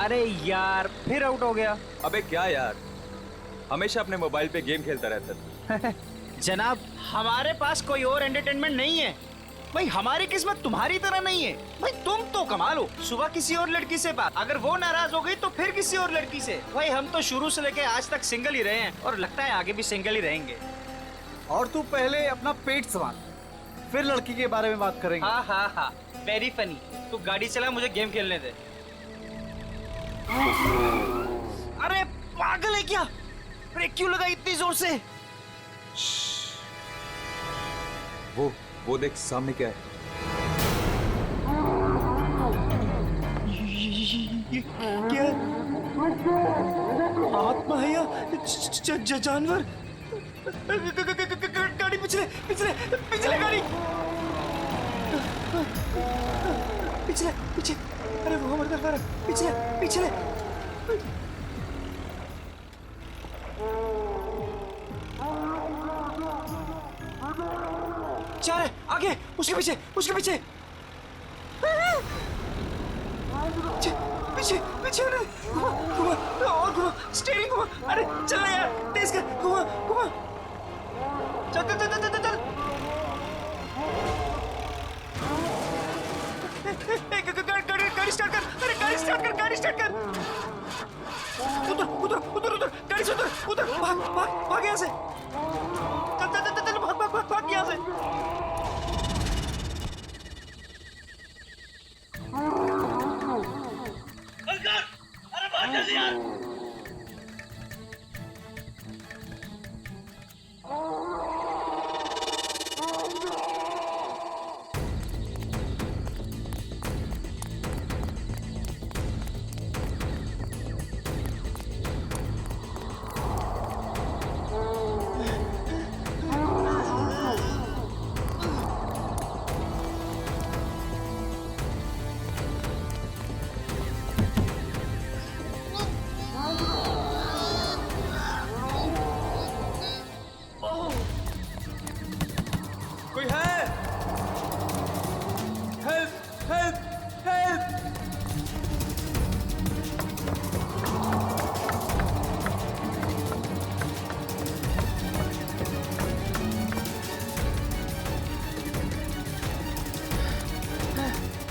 अरे यार फिर आउट हो गया। अबे क्या यार, हमेशा अपने मोबाइल पे गेम खेलता रहता है। जनाब हमारे पास कोई और एंटरटेनमेंट नहीं है भाई, हमारी किस्मत तुम्हारी तरह नहीं है भाई। तुम तो कमाल हो, सुबह किसी और लड़की से बात, अगर वो नाराज हो गई तो फिर किसी और लड़की से। भाई हम तो शुरू से लेके आज तक सिंगल ही रहे हैं और लगता है आगे भी सिंगल ही रहेंगे। और तू पहले अपना पेट संभाल, फिर लड़की के बारे में बात करेंगे। हाँ हाँ हाँ, वेरी फनी। तू गाड़ी चला, मुझे गेम खेलने दे। अरे पागल है क्या, ब्रेक क्यों लगाई इतनी जोर से? वो देख सामने क्या है। ये क्या आत्मा है या जानवर? गाड़ी पिछले पिछले पिछले गाड़ी पिछले पीछे। अरे वो हमारे तरफ आ रहा है, पिछले पिछले। जा रहे आगे, उसके पीछे उसके पीछे पीछे पीछे। घुमा घुमा और घुमा, स्टीयरिंग घुमा। अरे चल ना यार, तेज कर, घुमा घुमा। चल चल चल चल चल। गाड़ी स्टार्ट कर, अरे गाड़ी स्टार्ट कर, गाड़ी स्टार्ट कर। उधर उधर उधर उधर, गाड़ी से उधर उधर, भाग भाग भाग यहाँ से। चल चल चल चल, भाग भाग भाग भाग यहाँ से। अरे भाग जल्दी यार। कोई है? Help help help.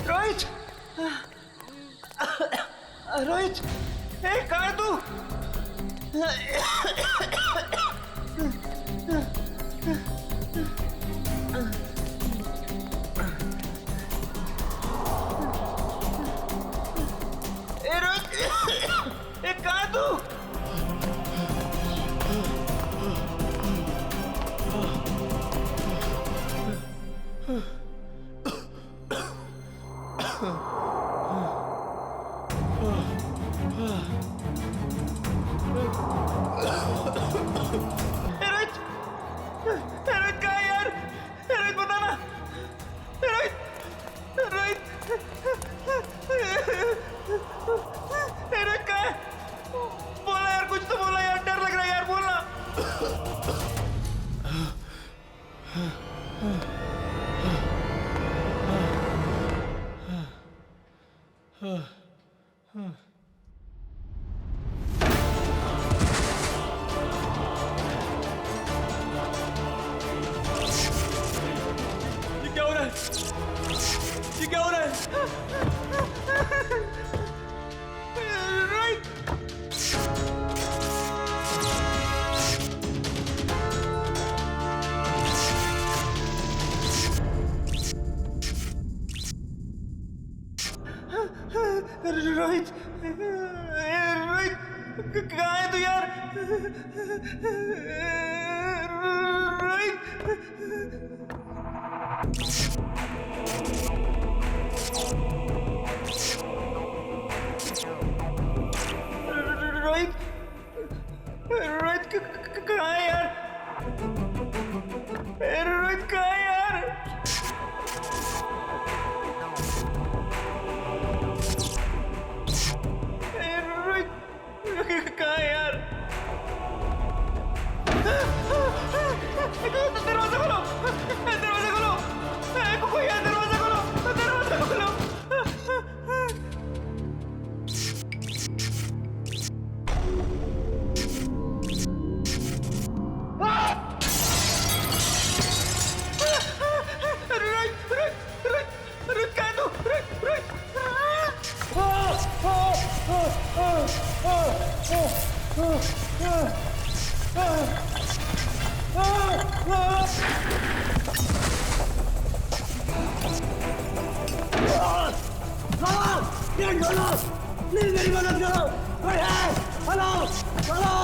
Rohit, Rohit, कहाँ है तू? रोहित, कहाँ है तू? रोहित, रोहित कहाँ है यार? रोहित बताना, रोहित, रोहित, रोहित कहाँ है? बोला यार, कुछ तो बोला यार, डर लग रहा है यार, बोलना। ये क्या हो रहा है? ये क्या हो रहा है? रोहित, रोहित, रोहित कहाँ है तू यार? रोहित, रोहित, रोहित कहाँ है यार? रोहित कहाँ है यार? रोहित कहाँ है यार? प्लीज मेरी मदद करो, कोई है? हेलो हेलो,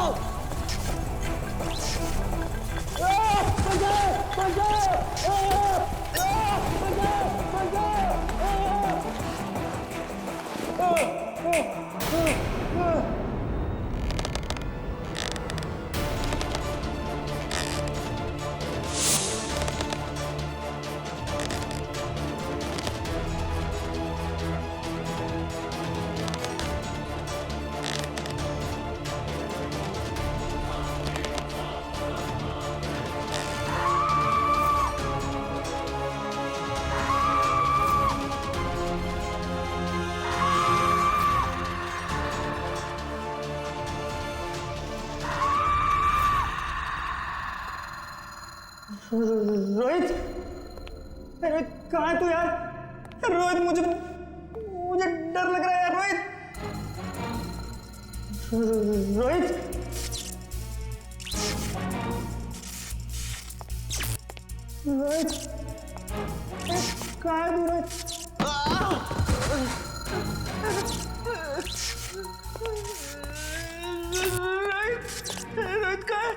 रोहित, रोहित कहाँ है तू यार? रोहित मुझे डर लग रहा है यार। रोहित रोहित रोहित कहाँ है तू? रोहित रोहित कहाँ है?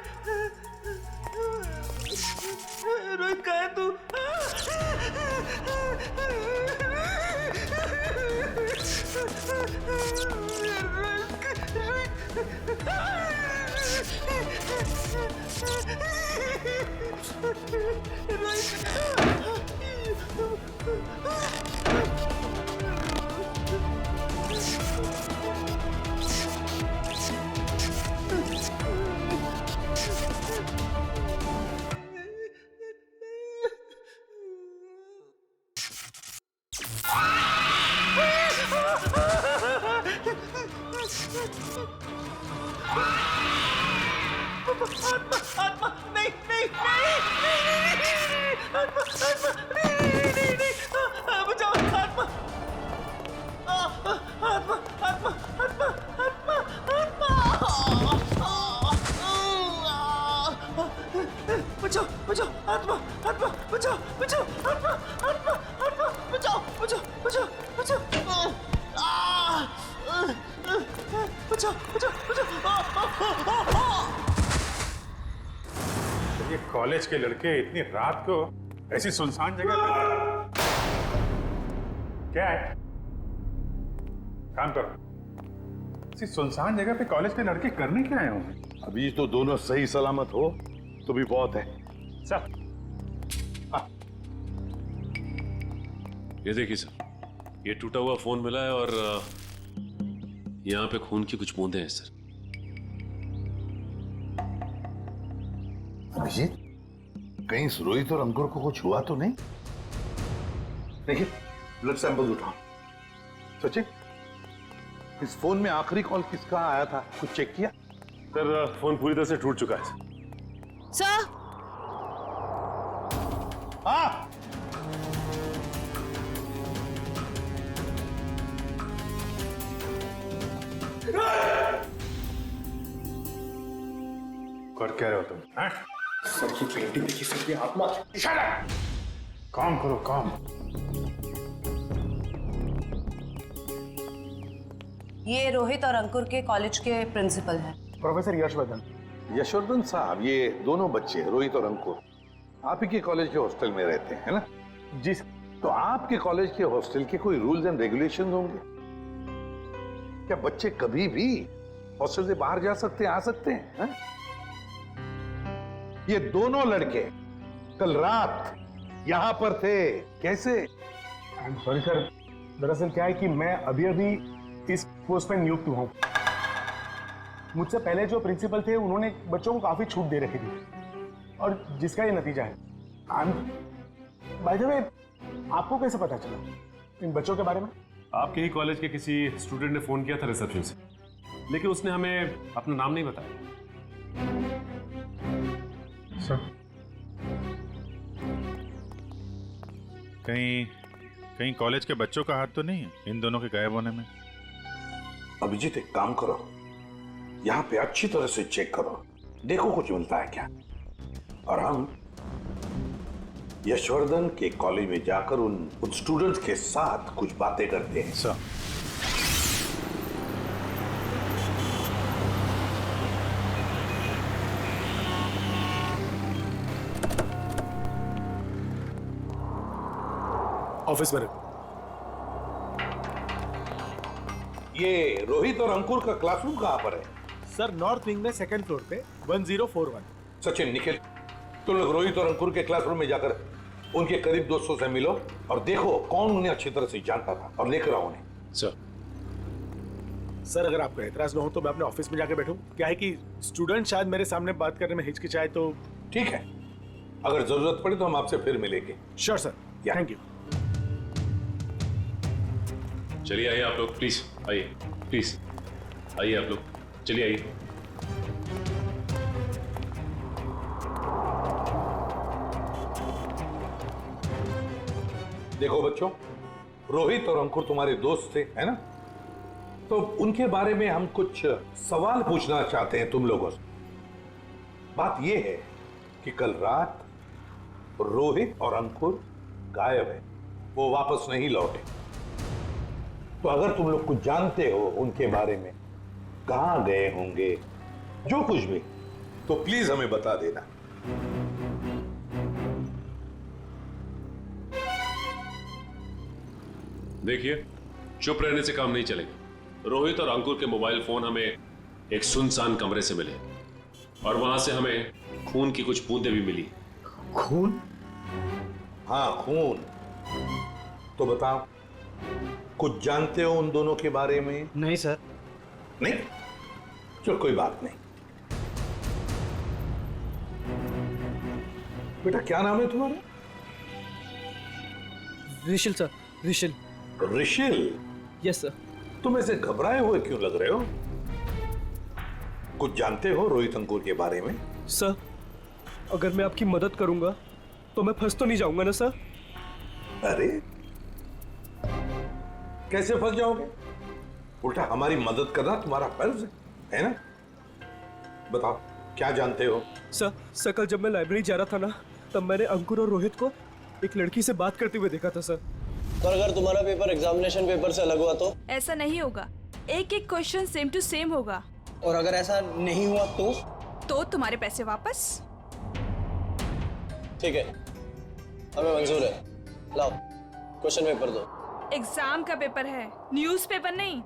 रोहित कहाँ है तू? आत्मा नहीं नहीं आत्मा बचाओ, आत्मा आत्मा आत्मा आत्मा आत्मा बचाओ बचाओ, आत्मा आत्मा बचाओ बचाओ, आत्मा आत्मा आत्मा बचाओ बचाओ बचाओ बचाओ, बचाओ बचाओ बचाओ। ये कॉलेज के लड़के इतनी रात को ऐसी सुनसान जगह पर क्या है? काम करो, ऐसी सुनसान जगह पे कॉलेज के लड़के करने क्या आए होंगे? अभी तो दोनों सही सलामत हो तो भी बहुत है। सर ये देखिए सर, ये टूटा हुआ फोन मिला है और यहाँ पे खून की कुछ बूंदें हैं सर। अभिजीत, कहीं रोहित और अंकुर को कुछ हुआ तो नहीं? देखिए, ब्लड सैंपल उठाओ। सचिन, इस फोन में आखिरी कॉल किसका आया था, कुछ चेक किया? सर फोन पूरी तरह से टूट चुका है सर। हाँ, कर क्या रहे हो तुम? हाँ? सर की पेंटिंग देखी सर की आत्मा। काम करो काम। ये रोहित और अंकुर के कॉलेज के प्रिंसिपल हैं। प्रोफेसर यशवर्धन। यशवर्धन साहब, ये दोनों बच्चे रोहित और अंकुर आप ही के कॉलेज के हॉस्टल में रहते हैं, है ना? जी। तो आपके कॉलेज के हॉस्टल के कोई रूल्स एंड रेगुलेशन होंगे क्या? बच्चे कभी भी हॉस्टल से बाहर जा सकते हैं, आ सकते हैं, है? ये दोनों लड़के कल रात यहां पर थे, कैसे? सॉरी सर, दरअसल क्या है कि मैं अभी अभी इस पोस्ट पर नियुक्त हुआ हूं। मुझसे पहले जो प्रिंसिपल थे उन्होंने बच्चों को काफी छूट दे रखी थी और जिसका ये नतीजा है। बाय द वे, आपको कैसे पता चला इन बच्चों के बारे में? आपके ही कॉलेज के किसी स्टूडेंट ने फोन किया था रिसेप्शन से, लेकिन उसने हमें अपना नाम नहीं बताया। सर, कहीं कॉलेज के बच्चों का हाथ तो नहीं है इन दोनों के गायब होने में? अभिजीत, एक काम करो, यहाँ पे अच्छी तरह से चेक करो, देखो कुछ मिलता है क्या। और हम यशवर्धन के कॉलेज में जाकर उन स्टूडेंट्स के साथ कुछ बातें करते हैं। सर ऑफिस में रखो। ये रोहित और अंकुर का क्लासरूम कहाँ पर है? सर नॉर्थ विंग में सेकंड फ्लोर पे 1041। सचिन, निखिल, तुम लोग रोहित और अंकुर के क्लासरूम में जाकर उनके करीब दोस्तों से मिलो और देखो कौन उन्हें अच्छी तरह से जानता था और लेकर आओ उन्हें। सर अगर आपको एतराज ना हो तो मैं अपने ऑफिस में जाके बैठूं। क्या है कि स्टूडेंट शायद मेरे सामने बात करने में हिचकिचाए तो। ठीक है, अगर जरूरत पड़े तो हम आपसे फिर मिलेंगे। Sure sir, thank you. चलिए आइए आप लोग, प्लीज आइए, प्लीज आइए आप लोग, चलिए आइए। देखो बच्चों, रोहित और अंकुर तुम्हारे दोस्त थे, है ना? तो उनके बारे में हम कुछ सवाल पूछना चाहते हैं तुम लोगों से। बात यह है कि कल रात रोहित और अंकुर गायब है, वो वापस नहीं लौटे। तो अगर तुम लोग कुछ जानते हो उनके बारे में, कहां गए होंगे, जो कुछ भी, तो प्लीज हमें बता देना। देखिए, चुप रहने से काम नहीं चलेगा। रोहित और अंकुर के मोबाइल फोन हमें एक सुनसान कमरे से मिले और वहां से हमें खून की कुछ बूंदें भी मिली। खून? हाँ, खून। तो बताओ, कुछ जानते हो उन दोनों के बारे में? नहीं सर। नहीं? चलो कोई बात नहीं। बेटा क्या नाम है तुम्हारा? Rishil sir, Rishil. Rishil? Yes sir. तुम ऐसे घबराए हुए क्यों लग रहे हो? कुछ जानते हो रोहित अंकुर के बारे में? सर, अगर मैं आपकी मदद करूंगा तो मैं फंस तो नहीं जाऊंगा ना सर? अरे कैसे फंस जाओगे? उल्टा हमारी मदद करना तुम्हारा फर्ज है ना? बताओ क्या जानते हो? सर कल जब मैं लाइब्रेरी जा रहा था ना, तब मैंने अंकुर और रोहित को एक लड़की से बात करते हुए देखा था सर। तो अगर तुम्हारा पेपर एग्जामिनेशन पेपर से अलग हुआ तो? ऐसा नहीं होगा, एक एक क्वेश्चन सेम टू सेम होगा। और अगर ऐसा नहीं हुआ तो तुम्हारे पैसे वापस। ठीक है, हमें मंजूर है। लाओ क्वेश्चन पेपर दो। एग्जाम का पेपर है, न्यूज़पेपर नहीं।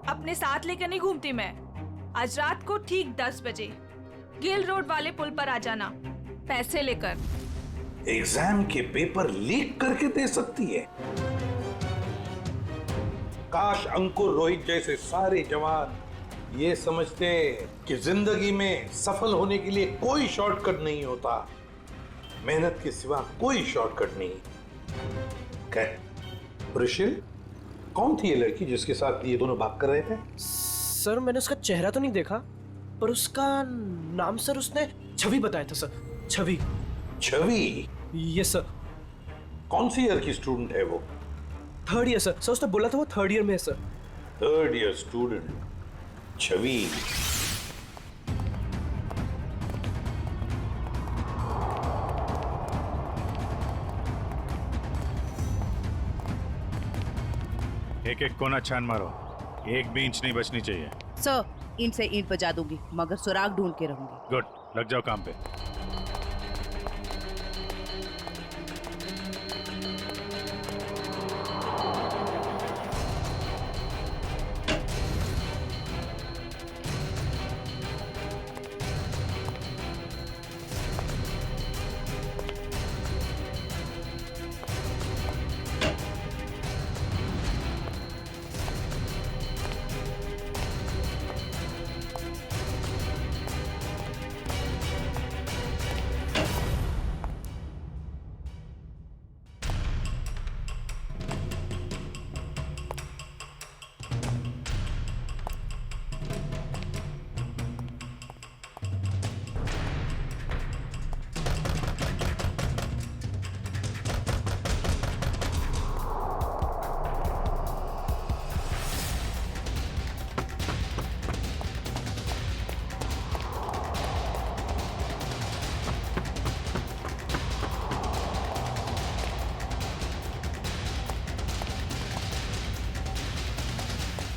अपने साथ लेकर नहीं घूमती मैं। आज रात को ठीक 10 बजे गिल रोड वाले पुल पर आ जाना, पैसे लेकर। एग्जाम के पेपर लीक करके दे सकती है? काश अंकुर रोहित जैसे सारे जवान ये समझते कि जिंदगी में सफल होने के लिए कोई शॉर्टकट नहीं होता, मेहनत के सिवा कोई शॉर्टकट नहीं। ऋषिल, कौन थी ये लड़की जिसके साथ ये दोनों बात कर रहे थे? सर मैंने उसका चेहरा तो नहीं देखा, पर उसका नाम सर उसने छवि बताया था sir. Chhavi. Chhavi? Yes sir. कौन सी ईयर की स्टूडेंट है वो? 3rd year sir. उसने बोला था वो 3rd ईयर में है सर। 3rd ईयर स्टूडेंट छवि। एक एक कोना छान मारो, एक भी इंच नहीं बचनी चाहिए। सर, ईंट से ईंट बजा दूंगी, मगर सुराग ढूंढ के रहूंगी। गुड, लग जाओ काम पे।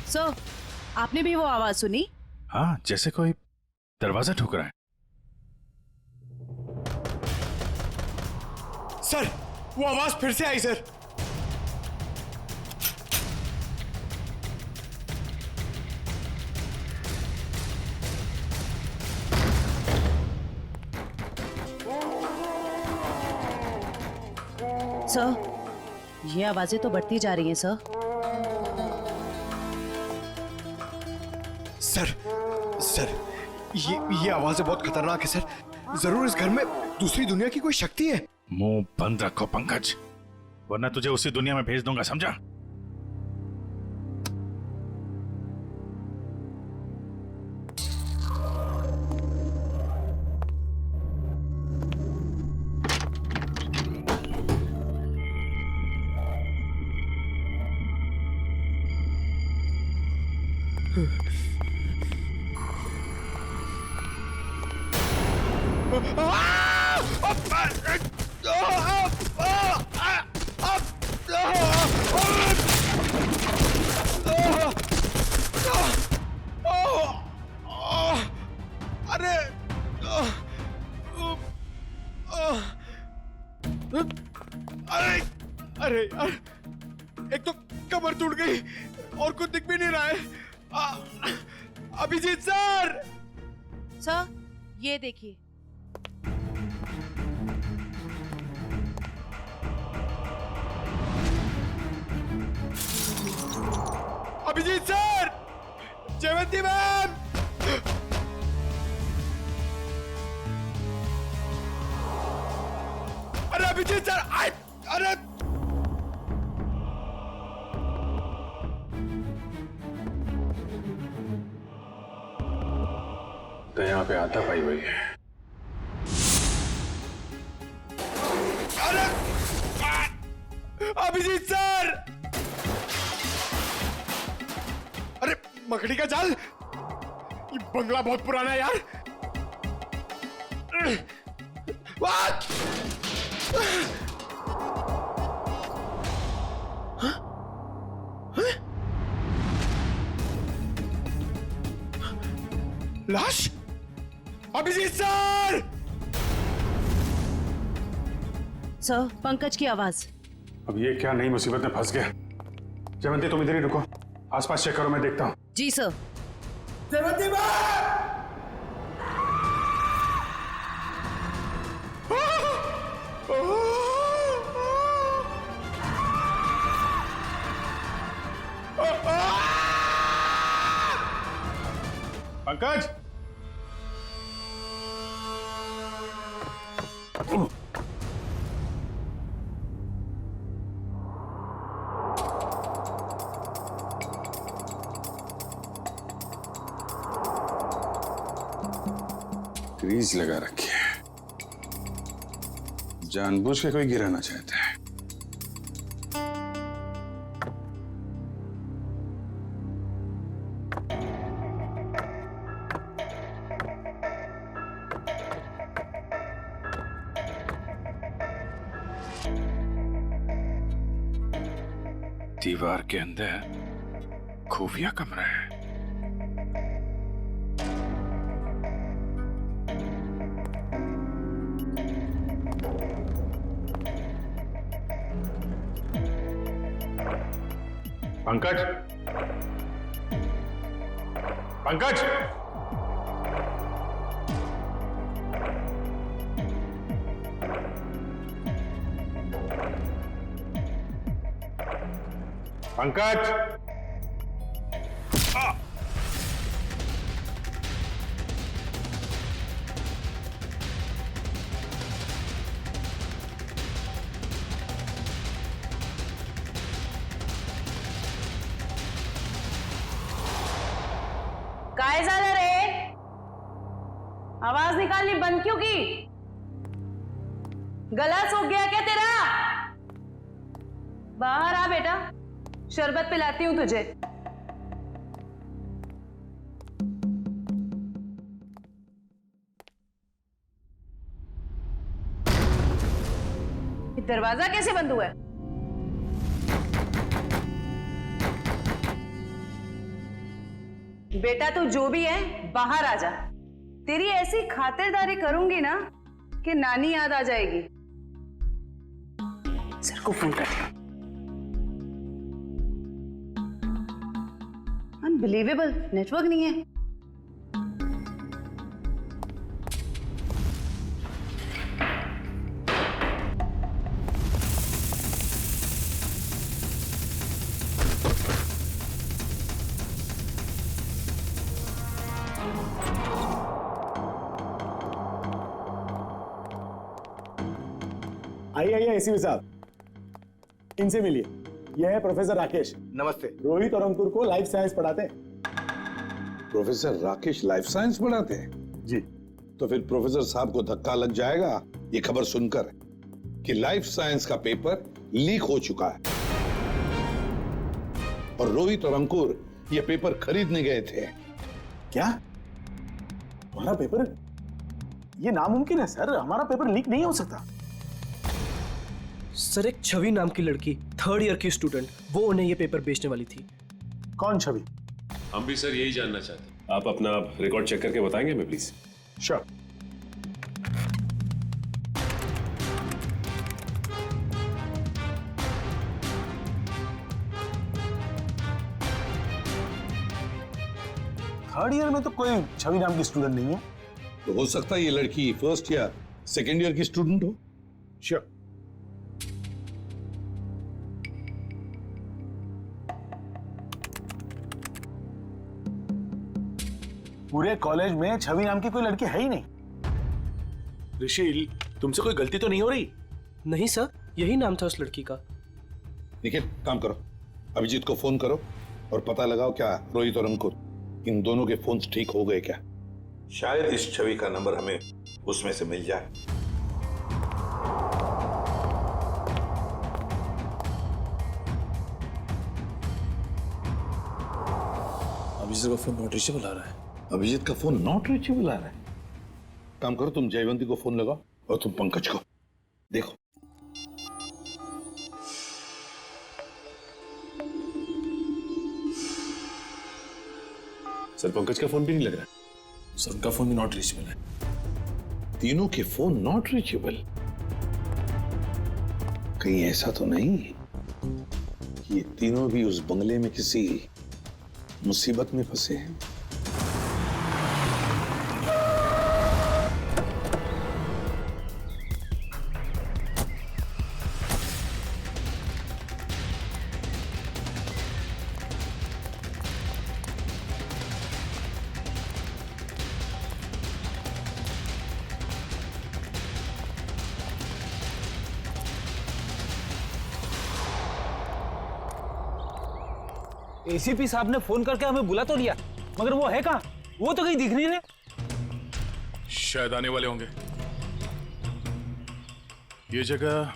सर, आपने भी वो आवाज सुनी? हाँ, जैसे कोई दरवाजा ठोक रहा है। सर, वो आवाज फिर से आई सर। सर, ये आवाजें तो बढ़ती जा रही हैं सर। सर, ये आवाजें बहुत खतरनाक है सर। जरूर इस घर में दूसरी दुनिया की कोई शक्ति है। मुंह बंद रखो पंकज, वरना तुझे उसी दुनिया में भेज दूंगा, समझा? अरे यार, एक तो कमर टूट गई और कुछ दिख भी नहीं रहा है। अभिजीत सर! सर, ये देखिए। अभिजीत सर! जयवंती मैम! अरे अभिजीत सर! अरे तो यहाँ पे आता पाई हुई है। अरे अभिजीत सर! अरे मकड़ी का जाल! ये बंगला बहुत पुराना है यार। What? लाश? अभिजीत सर! सर, पंकज की आवाज। अब ये क्या नई मुसीबत में फंस गया। जयवंती तुम इधर ही रुको, आसपास चेक करो, मैं देखता हूँ। जी sir. Jayvanti ma'am! Pankaj! Grease लगा रखी है, जानबूझ के कोई गिराना चाहता है। दीवार के अंदर खुफिया कमरा है। पंकज! पंकज! पंकज! काय झालं रे? आवाज निकालनी बंद क्यों की? गला सूख गया क्या तेरा? बाहर आ बेटा, शरबत पिलाती हूं तुझे। दरवाजा कैसे बंद हुआ है? बेटा तू जो भी है बाहर आ जा। तेरी ऐसी खातिरदारी करूंगी ना कि नानी याद आ जाएगी। सर को फोन कर। अनबिलीवेबल, नेटवर्क नहीं है। आइए आइए एसीपी साहब, इनसे मिलिए। यह है प्रोफेसर राकेश। नमस्ते। रोहित और अंकुर को लाइफ साइंस पढ़ाते हैं। प्रोफेसर राकेश लाइफ साइंस पढ़ाते हैं? जी। तो फिर प्रोफेसर साहब को धक्का लग जाएगा ये खबर सुनकर कि लाइफ साइंस का पेपर लीक हो चुका है और रोहित और अंकुर ये पेपर खरीदने गए थे। क्या हमारा पेपर? ये नामुमकिन है सर, हमारा पेपर लीक नहीं हो सकता। सर एक छवि नाम की लड़की, 3rd ईयर की स्टूडेंट, वो उन्हें ये पेपर बेचने वाली थी। कौन छवि? हम भी सर यही जानना चाहते हैं। आप अपना रिकॉर्ड चेक करके बताएंगे हमें प्लीज? श्योर। थर्ड ईयर में तो कोई छवि नाम की स्टूडेंट नहीं है। तो हो सकता है ये लड़की 1st या 2nd ईयर की स्टूडेंट हो। श्योर। पूरे कॉलेज में छवि नाम की कोई लड़की है ही नहीं। ऋषि, तुमसे कोई गलती तो नहीं हो रही? नहीं सर, यही नाम था उस लड़की का। निखिल, काम करो, अभिजीत को फोन करो और पता लगाओ क्या रोहित और अंकुर इन दोनों के फोन्स ठीक हो गए क्या। शायद इस छवि का नंबर हमें उसमें से मिल जाए। अभिजीत का फोन नॉट रीचेबल आ रहा है। अभिजीत का फोन नॉट रीचेबल आ रहा है। काम करो, तुम जयवंती को फोन लगाओ और तुम पंकज को। देखो सर, पंकज का फोन भी नहीं लग रहा है। सर उनका फोन भी नॉट रीचेबल है। तीनों के फोन नॉट रीचेबल। कहीं ऐसा तो नहीं कि ये तीनों भी उस बंगले में किसी मुसीबत में फंसे हैं? एसीपी साहब ने फोन करके हमें बुला तो लिया, मगर वो है कहाँ? वो तो कहीं दिख नहीं रहे। शायद आने वाले होंगे। ये जगह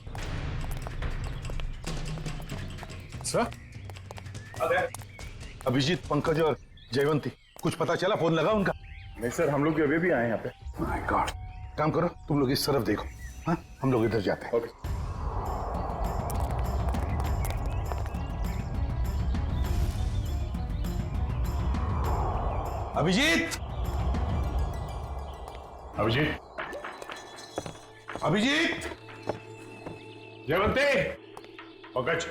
सर? अभिजीत, पंकज और जयवंती, कुछ पता चला? फोन लगा उनका? नहीं सर, हम लोग अभी भी आए यहाँ पे। My God. काम करो, तुम लोग इस तरफ देखो। हाँ, हम लोग इधर जाते हैं। ओके। अभिजीत, अभिजीत, अभिजीत, जयवंती, पंकज,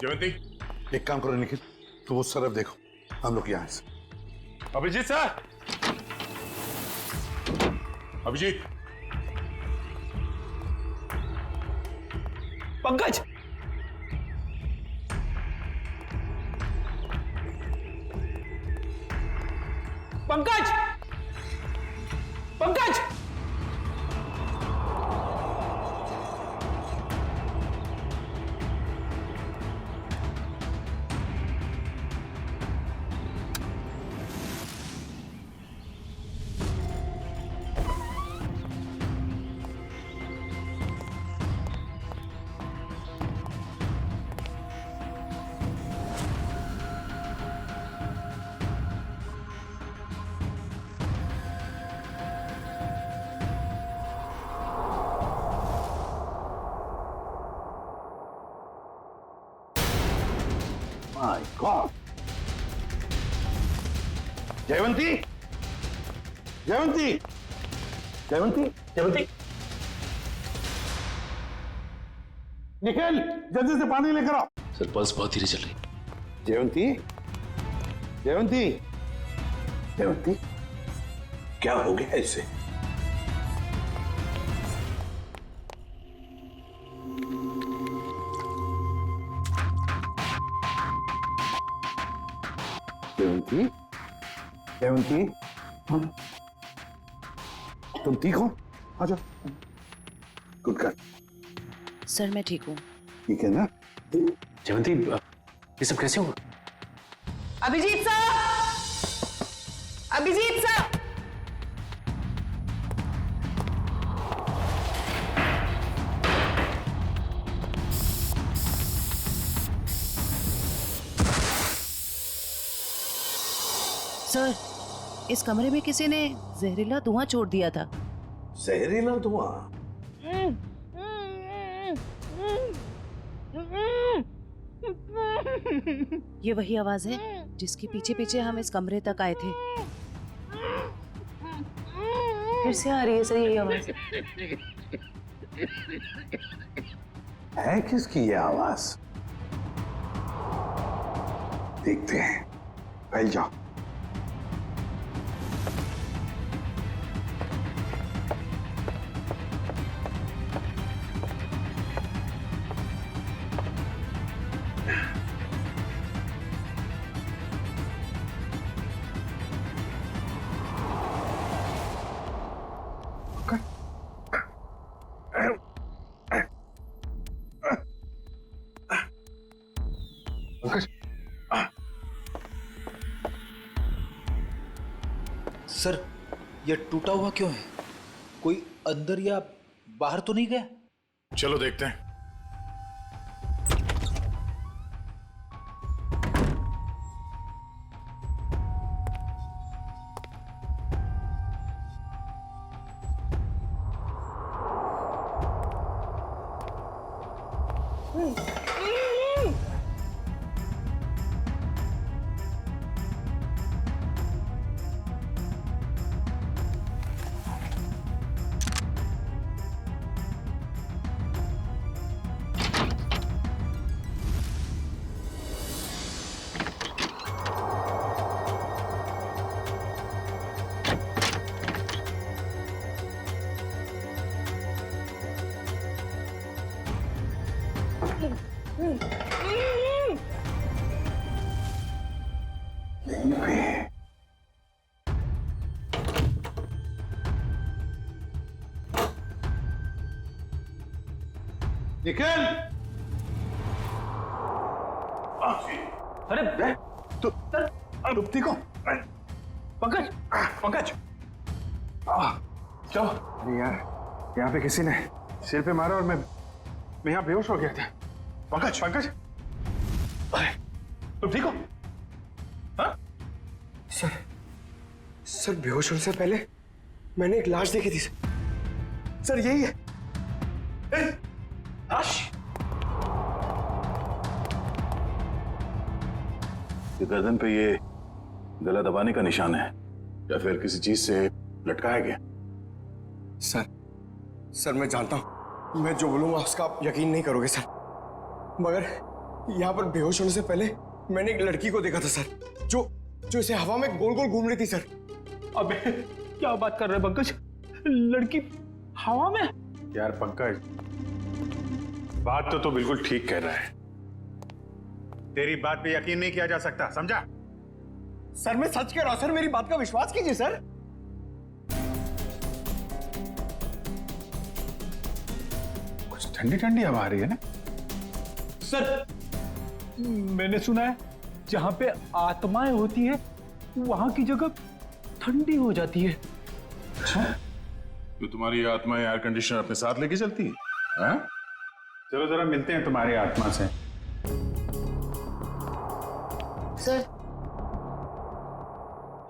जयवंती। एक काम करो निखिल, तुम उस तरफ देखो, हम लोग यहाँ से। Abhijeet sir, Abhijeet, Pankaj, Pankaj, Pankaj, my god. Jayvanti, Jayvanti, Jayvanti, Jayvanti, Nikhil जल्दी से पानी लेकर आओ। सर पल्स बहुत धीरे चल रही। जयवंती, जयवंती, जयवंती, क्या हो गया इससे? जयवंती, जयवंती, तुम ठीक हो? आ जाओ। Good girl. सर मैं ठीक हूँ। ठीक है ना? जयवंती ये सब कैसे हुआ? अभिजीत साहब, अभिजीत साहब, सर इस कमरे में किसी ने जहरीला धुआं छोड़ दिया था। जहरीला धुआं? ये वही आवाज है जिसके पीछे पीछे हम इस कमरे तक आए थे। फिर से आ रही है सर यही आवाज। है किसकी ये आवाज? देखते हैं। फैल जाओ। सर ये टूटा हुआ क्यों है? कोई अंदर या बाहर तो नहीं गया? चलो देखते हैं। निखिल! अरे तू ठीक हो? पंकज, पंकज, चलो। अरे यार यहाँ पे किसी ने सिर पे मारा और मैं यहाँ बेहोश हो गया था। पंकज, पंकज, तुम ठीक हो? हाँ? सर बेहोश होने से पहले मैंने एक लाश देखी थी सर, यही है। लाश? ये गर्दन पे ये गला दबाने का निशान है या फिर किसी चीज से लटकाया गया? सर मैं जानता हूँ मैं जो बोलूंगा उसका आप यकीन नहीं करोगे सर, मगर यहाँ पर बेहोश होने से पहले मैंने एक लड़की को देखा था सर, जो इसे हवा में गोल गोल घूम रही थी सर। अबे क्या बात कर रहे हैं पंकज? लड़की हवा में? यार पंकज, बात तो बिल्कुल ठीक कह रहा है। तेरी बात पे यकीन नहीं किया जा सकता, समझा? सर मैं सच कह रहा हूं सर, मेरी बात का विश्वास कीजिए सर। कुछ ठंडी ठंडी हवा आ रही है ना? सर मैंने सुना है जहां पे आत्माएं होती है वहां की जगह ठंडी हो जाती है। अच्छा, तो तुम्हारी आत्मा एयर कंडीशनर अपने साथ लेके चलती है? हाँ? चलो जरा मिलते हैं तुम्हारी आत्मा से। सर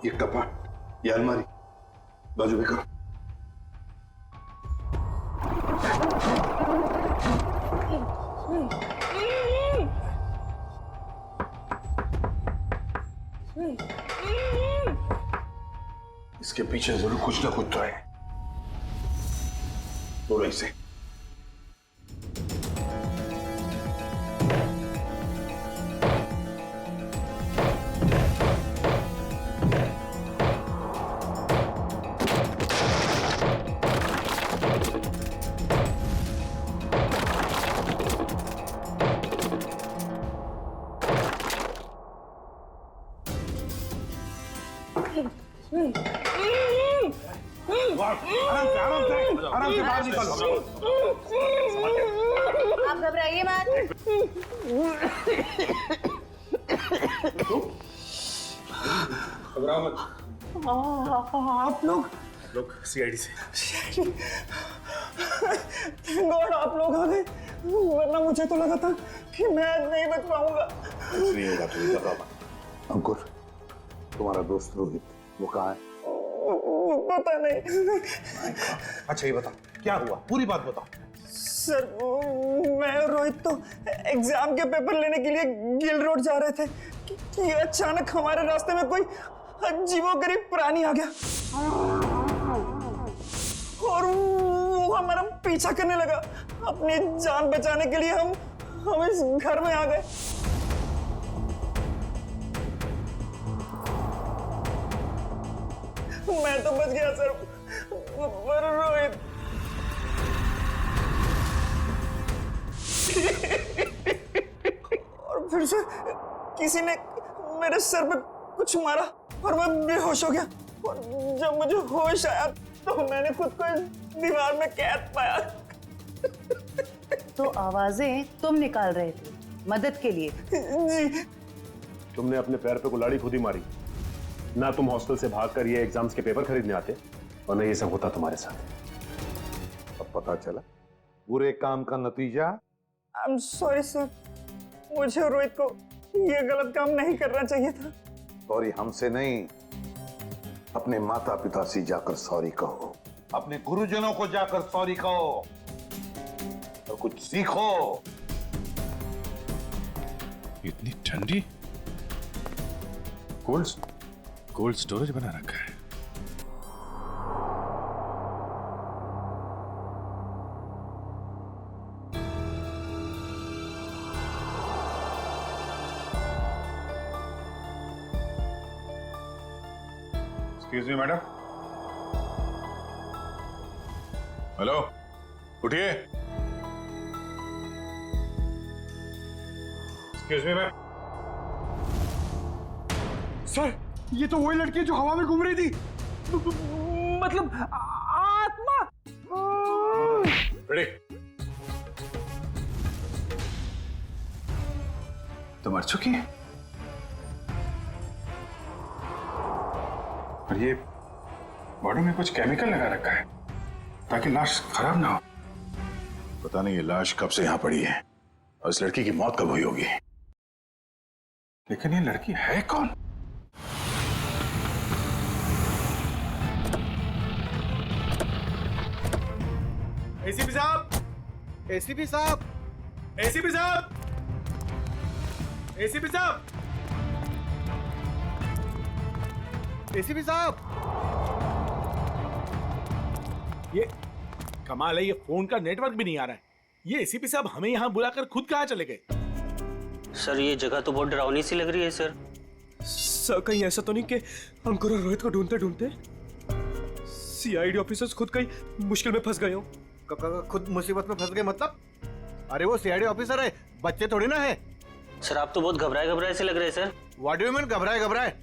ये कपाट, ये अलमारी बाजू में करो। इसके पीछे जरूर कुछ ना कुछ तो है। तोड़ो इसे। आराम से बाहर निकल। आप घबराइए मत। घबराओ मत। आप लोग सीआईडी से। गॉड आप लोग आ गए, वरना मुझे तो लगा था कि मैं आज नहीं बच पाऊंगा। कुछ नहीं होगा, तुम घबराओ मत। अंकुर, तुम्हारा दोस्त रोहित वो कहाँ है? पता नहीं। अच्छा ये बता, क्या हुआ? पूरी बात बताओ। सर मैं और रोहित तो एग्जाम के पेपर लेने के लिए गिल रोड जा रहे थे कि अचानक हमारे रास्ते में कोई अजीबोगरीब प्राणी आ गया और वो हमारा पीछा करने लगा। अपनी जान बचाने के लिए हम इस घर में आ गए। मैं तो बच गया सर, पर रोहित और फिर से किसी ने मेरे सर पे कुछ मारा और मैं बेहोश हो गया। और जब मुझे होश आया तो मैंने खुद को इस दीवार में कैद पाया। तो आवाजें तुम निकाल रहे थे मदद के लिए? जी। तुमने अपने पैर पे कुल्हाड़ी खुद ही मारी ना। तुम हॉस्टल से भागकर ये एग्जाम्स के पेपर खरीदने आते और न ये सब होता तुम्हारे साथ। अब पता चला बुरे काम का नतीजा। आई एम सॉरी सर, मुझे रोहित को ये गलत काम नहीं करना चाहिए था। सॉरी हमसे नहीं, अपने माता पिता से जाकर सॉरी कहो, अपने गुरुजनों को जाकर सॉरी कहो और कुछ सीखो। इतनी ठंडी कोल्ड स्टोरेज बना रखा है। Excuse me madam. हेलो, उठिए। Excuse me ma'am. सर ये तो वही लड़की है जो हवा में घूम रही थी, मतलब आत्मा। रेडी? तो मर चुकी है और ये बॉडी में कुछ केमिकल लगा रखा है ताकि लाश खराब ना हो। पता नहीं ये लाश कब से यहां पड़ी है और इस लड़की की मौत कब हुई होगी। लेकिन ये लड़की है कौन? एसीपी साहब, एसीपी साहब, एसीपी साहब, एसीपी साहब, एसीपी साहब। ये कमाल है, ये फोन का नेटवर्क भी नहीं आ रहा है। ये एसीपी साहब हमें यहाँ बुलाकर खुद कहाँ चले गए? सर ये जगह तो बहुत डरावनी सी लग रही है सर। सर कहीं ऐसा तो नहीं कि अंकुर और रोहित को ढूंढते ढूंढते सीआईडी ऑफिसर्स खुद कहीं मुश्किल में फंस गए हो? खुद मुसीबत में फंस गए मतलब? अरे वो सीआईडी ऑफिसर है, बच्चे थोड़ी ना है। सर आप तो बहुत घबराए से लग रहे हैं sir. What do you mean घबराए?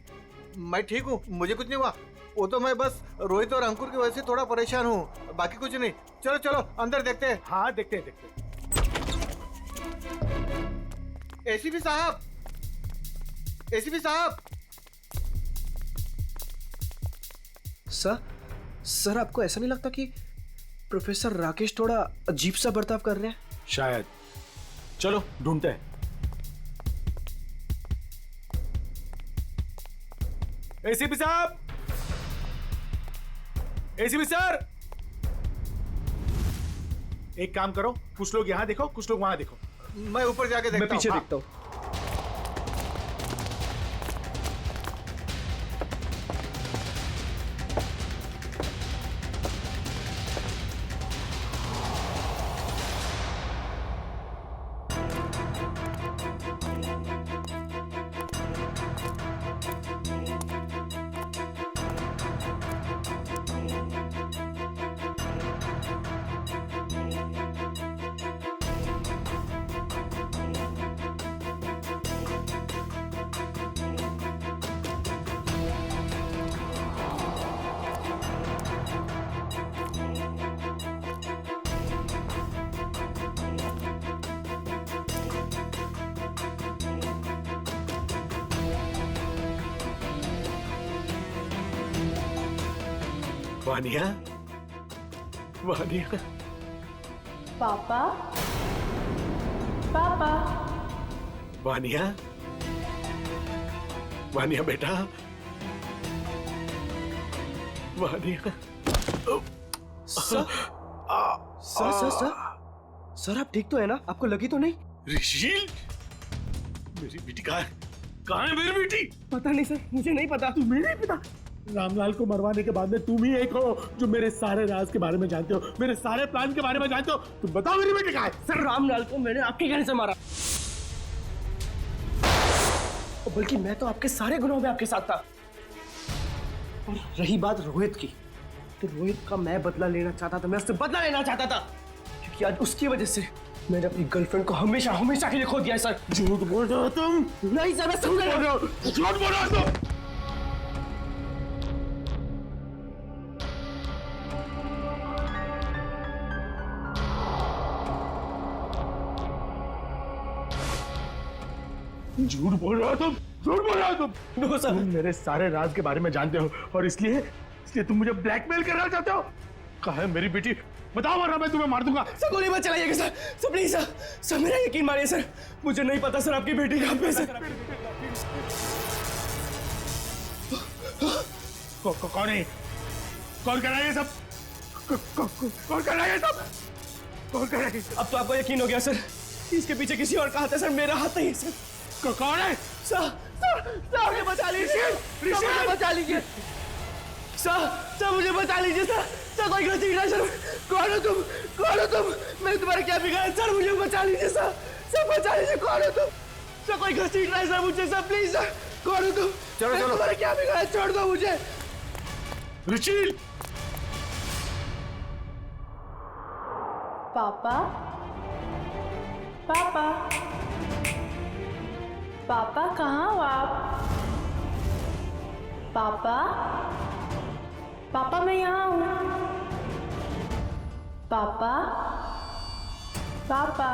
मैं ठीक हूँ, मुझे कुछ नहीं हुआ। वो तो मैं बस रोहित और अंकुर की वजह से थोड़ा परेशान हूँ, बाकी कुछ नहीं। चलो चलो अंदर देखते हैं। हाँ देखते हैं। एसीपी साहब, एसीपी साहब। सर आपको ऐसा नहीं लगता कि प्रोफेसर राकेश थोड़ा अजीब सा बर्ताव कर रहे हैं? शायद। चलो ढूंढते हैं। एसीपी साहब, एसीपी सर, एक काम करो, कुछ लोग यहां देखो, कुछ लोग वहां देखो। मैं ऊपर जाके देखता हूं। मैं पीछे देखता हूं। वानिया, वानिया। पापा, पापा। वानिया, वानिया बेटा, वानिया। सर, सर आप ठीक तो है ना? आपको लगी तो नहीं? ऋषि, मेरी बेटी कहाँ है मेरी बेटी? पता नहीं सर, मुझे नहीं पता। तुम्हें नहीं पता? रामलाल को मरवाने के बाद में तुम ही एक हो जो मेरे सारे राज के बारे में जानते हो, मेरे सारे प्लान के बारे में जानते हो। तुम बताओ मेरी बेटी कहाँ है? सर रामलाल को मैंने आपके कहने से मारा, और बल्कि मैं तो आपके सारे गुनाहों में आपके साथ था। और रही बात रोहित की, तो रोहित का मैं बदला लेना चाहता था, मैं उससे बदला लेना चाहता था, क्योंकि आज उसकी वजह से मैंने अपनी गर्लफ्रेंड को हमेशा हमेशा के लिए खो दिया है सर। झूठ बोल रहे हो तुम? नहीं सर, मैं समझ रहा हूं। झूठ बोल रहे हो तुम? झूठ बोल रहे हो तुम? झूठ बोल रहे हो तुम? नो सर, तुम मेरे सारे राज के बारे में जानते हो और इसलिए तुम मुझे ब्लैकमेल करना चाहते हो। कहाँ है मेरी बेटी? बताओ वरना मैं तुम्हें मार दूंगा। सर गोली मत चलाइएगा sir, sir please sir, sir मेरा यकीन मानिए सर, मुझे नहीं पता सर आपकी बेटी कहाँ पे है सर। कौन है? कौन कर रहा है ये सब? कौन कर रहा है ये सब? कौन कर रहा है? अब तो आपको यकीन हो गया सर, इसके पीछे किसी और का हाथ है सर, मेरा हाथ नहीं है सर। कौन है? सर सर मुझे बचा लीजिए, मुझे बचा लीजिए सर, सर मुझे बचा लीजिए सर, सर कोई गलती नहीं सर। कौन हो तुम? कौन हो तुम? मैंने तुम्हारा क्या बिगाड़ा सर? मुझे बचा लीजिए सर, सर बचा लीजिए। कौन हो तुम? सर कोई गलती नहीं सर मुझे सर, प्लीज सर। कौन हो तुम? चलो चलो, तुम्हारा क्या बिगाड़ा? छोड़ दो मुझे। रुचिल, पापा, पापा, पापा कहाँ हो आप? पापा, पापा मैं यहाँ हूँ। पापा, पापा।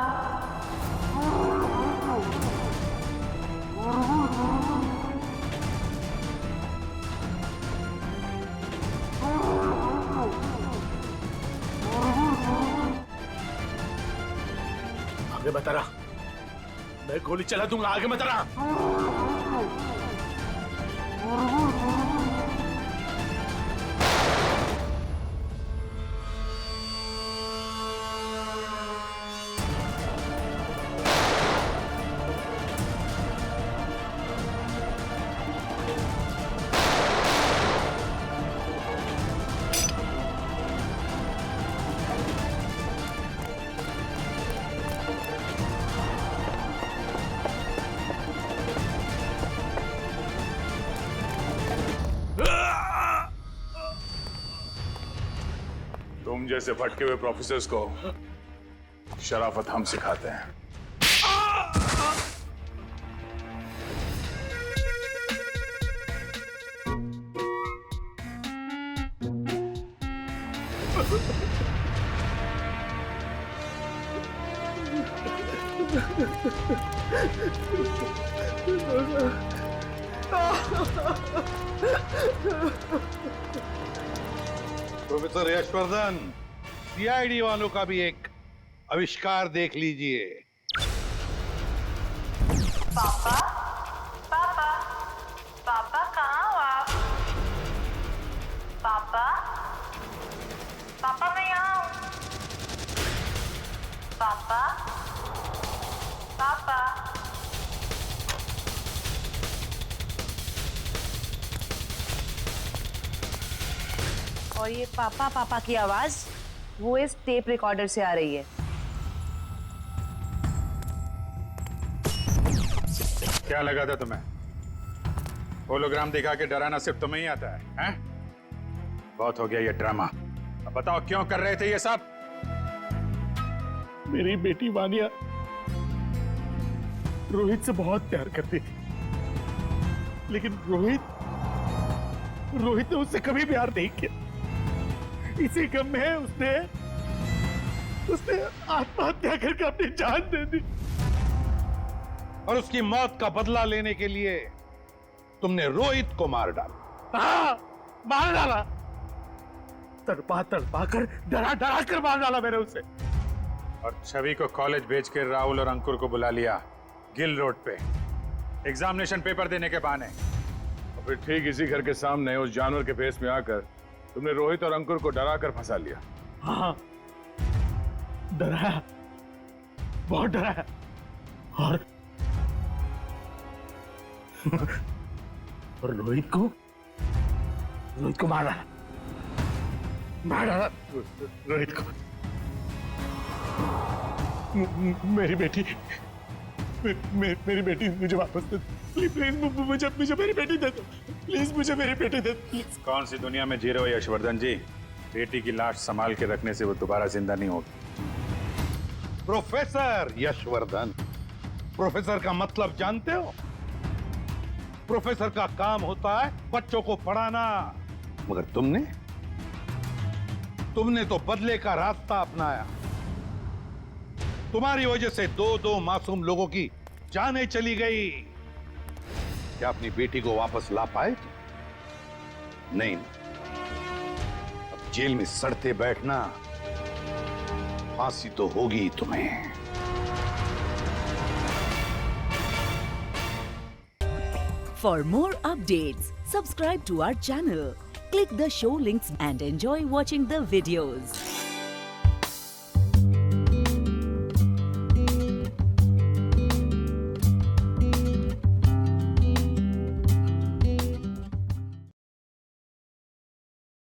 आगे बता रहा, मैं गोली चला दूंगा। आगे बता रहा। तुम जैसे भटके हुए प्रोफेसर्स को शराफत हम सिखाते हैं। प्रोफेसर यशवर्धन, सीआईडी वालों का भी एक आविष्कार देख लीजिए। पापा, पापा, पापा कहाँ हो आप? पापा, पापा मैं यहाँ हूँ। पापा, पापा। और ये पापा पापा की आवाज वो इस टेप रिकॉर्डर से आ रही है। क्या लगा था तुम्हें? होलोग्राम दिखा के डराना सिर्फ तुम्हें ही आता है, हैं? बहुत हो गया ये ड्रामा। अब बताओ क्यों कर रहे थे ये सब? मेरी बेटी वानिया रोहित से बहुत प्यार करती थी, लेकिन रोहित ने उससे कभी प्यार नहीं किया। इसी गम में उसने आत्महत्या करके अपनी जान दे दी। और उसकी मौत का बदला लेने के लिए तुमने रोहित को मार डाला। हाँ, मार डाला। पाकर डरा डरा कर मार डाला मैंने उसे। और छवि को कॉलेज भेज के राहुल और अंकुर को बुला लिया गिल रोड पे एग्जामिनेशन पेपर देने के बहाने। और फिर ठीक इसी घर के सामने उस जानवर के फेस में आकर तुमने रोहित और अंकुर को डरा कर फंसा लिया। हाँ, डराया, बहुत डराया। और रोहित को मार डाला रोहित को। मेरी बेटी मुझे वापस दे, प्लीज मुझे मेरी बेटी दे दो, प्लीज मुझे मेरी बेटी दे दो। कौन सी दुनिया में जी रहे हो यशवर्धन जी? बेटी की लाश संभाल के रखने से वो दोबारा जिंदा नहीं होगी। प्रोफेसर यशवर्धन, प्रोफेसर का मतलब जानते हो? प्रोफेसर का काम होता है बच्चों को पढ़ाना, मगर तुमने तो बदले का रास्ता अपनाया। तुम्हारी वजह से दो मासूम लोगों की जानें चली गई। क्या अपनी बेटी को वापस ला पाए? नहीं, अब जेल में सड़ते बैठना, फांसी तो होगी ही तुम्हें। For more updates, subscribe to our channel, click the show links and enjoy watching the videos.